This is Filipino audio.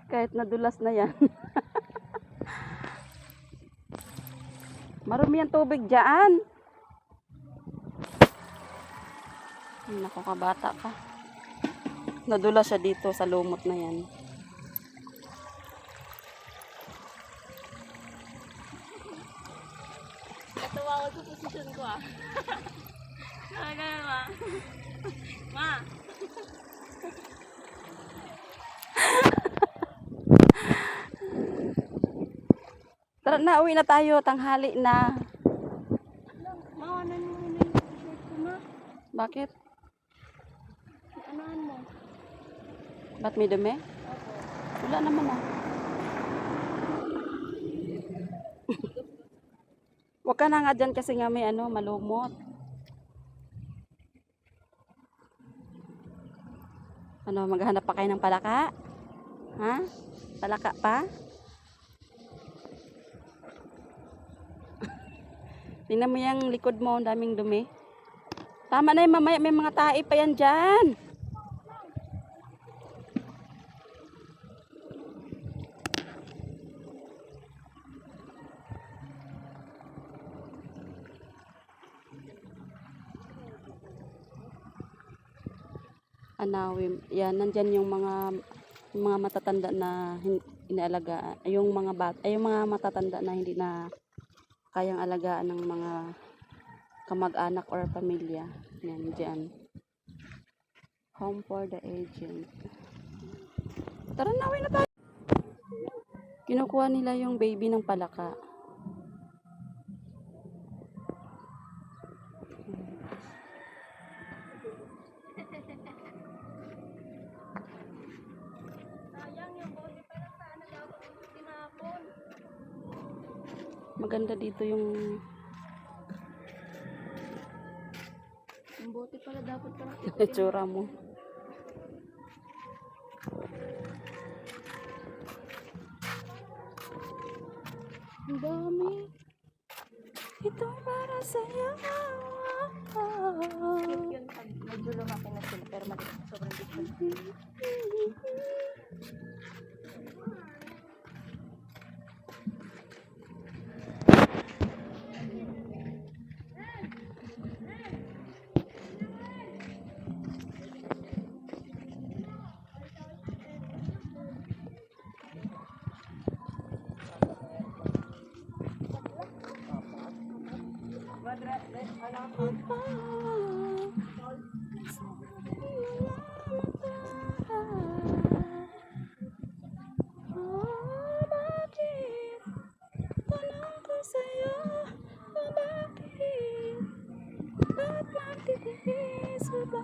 Kahit nadulas na yan. Marumi ang tubig dyan. Naku, kabata ka. Nadulas siya dito sa lumot na yan. Katawa ko sa posisyon ko ah. Ganun ma. Ma. Tara na, uwi na tayo. Tanghali na. Ma, ano mo na yung t-shirt ko ma? Bakit? Anuhan mo? Ba't may dumi? Opo. Wala naman ah. Huwag ka na nga dyan kasi nga may ano, malumot. Ano, maghanap pa kayo ng palaka? Ha? Palaka pa? Tingnan mo yung likod mo, ang daming dumi. Tama na yung mamaya, may mga tae pa yan dyan. Anawim. Yan, nandyan yung mga matatanda na inaalagaan. Yung mga matatanda na hindi na kayang alagaan ng mga kamag-anak or pamilya. Yan, dyan. Home for the aged. Tara na, uwi na tayo. Kinukuha nila yung baby ng palaka. Maganda dito yung bote pala dapat pala. itsura mo. Ang dami. Ito para sa'yo. Yun, medyo lumaki na sila pero sobrang different. Ba't magtitiis ka ba?